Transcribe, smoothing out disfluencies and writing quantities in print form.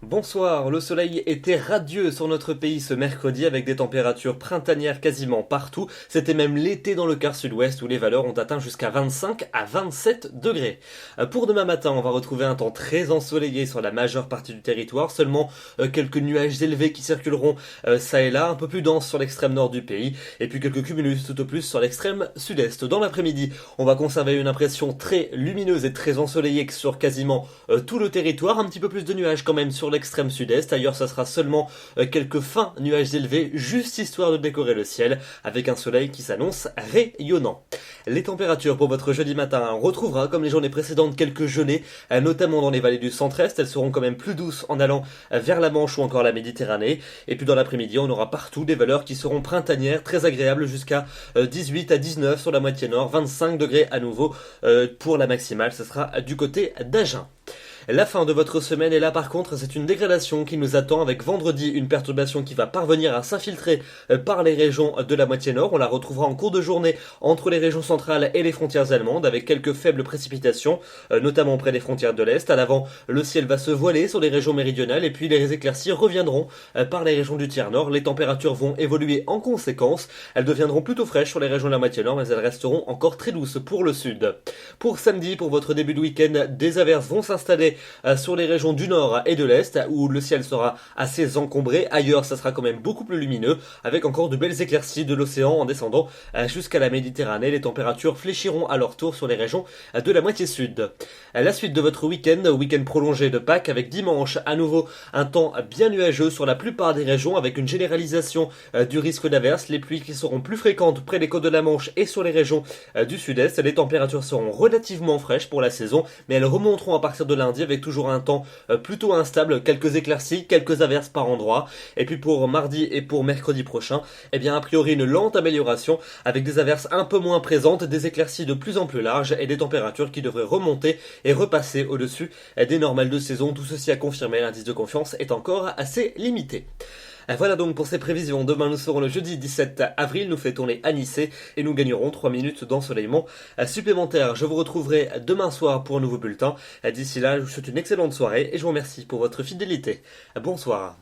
Bonsoir, le soleil était radieux sur notre pays ce mercredi avec des températures printanières quasiment partout. C'était même l'été dans le quart sud-ouest où les valeurs ont atteint jusqu'à 25 à 27 degrés. Pour demain matin, on va retrouver un temps très ensoleillé sur la majeure partie du territoire, seulement quelques nuages élevés qui circuleront ça et là, un peu plus denses sur l'extrême nord du pays, et puis quelques cumulus tout au plus sur l'extrême sud-est. Dans l'après-midi, on va conserver une impression très lumineuse et très ensoleillée sur quasiment tout le territoire, un petit peu plus de nuages quand même sur l'extrême sud-est. Ailleurs, ça sera seulement quelques fins nuages élevés, juste histoire de décorer le ciel, avec un soleil qui s'annonce rayonnant. Les températures pour votre jeudi matin, on retrouvera, comme les journées précédentes, quelques gelées, notamment dans les vallées du centre-est. Elles seront quand même plus douces en allant vers la Manche ou encore la Méditerranée. Et puis dans l'après-midi, on aura partout des valeurs qui seront printanières, très agréables, jusqu'à 18 à 19 sur la moitié nord, 25 degrés à nouveau pour la maximale. Ce sera du côté d'Agen. La fin de votre semaine est là par contre, c'est une dégradation qui nous attend avec vendredi une perturbation qui va parvenir à s'infiltrer par les régions de la moitié nord. On la retrouvera en cours de journée entre les régions centrales et les frontières allemandes avec quelques faibles précipitations, notamment près des frontières de l'Est. À l'avant, le ciel va se voiler sur les régions méridionales et puis les éclaircies reviendront par les régions du tiers nord. Les températures vont évoluer en conséquence. Elles deviendront plutôt fraîches sur les régions de la moitié nord, mais elles resteront encore très douces pour le sud. Pour samedi, pour votre début de week-end, des averses vont s'installer sur les régions du nord et de l'est où le ciel sera assez encombré. Ailleurs, ça sera quand même beaucoup plus lumineux avec encore de belles éclaircies de l'océan en descendant jusqu'à la Méditerranée. Les températures fléchiront à leur tour sur les régions de la moitié sud. La suite de votre week-end prolongé de Pâques avec dimanche à nouveau un temps bien nuageux sur la plupart des régions avec une généralisation du risque d'averse. Les pluies qui seront plus fréquentes près des côtes de la Manche et sur les régions du sud-est. Les températures seront relativement fraîches pour la saison, mais elles remonteront à partir de lundi avec toujours un temps plutôt instable, quelques éclaircies, quelques averses par endroit. Et puis pour mardi et pour mercredi prochain, eh bien a priori une lente amélioration avec des averses un peu moins présentes, des éclaircies de plus en plus larges et des températures qui devraient remonter et repasser au-dessus des normales de saison. Tout ceci a confirmé, l'indice de confiance est encore assez limité. Voilà donc pour ces prévisions. Demain nous serons le jeudi 17 avril, nous fêtons les Anissés et nous gagnerons 3 minutes d'ensoleillement supplémentaire. Je vous retrouverai demain soir pour un nouveau bulletin. D'ici là, je vous souhaite une excellente soirée et je vous remercie pour votre fidélité. Bonsoir.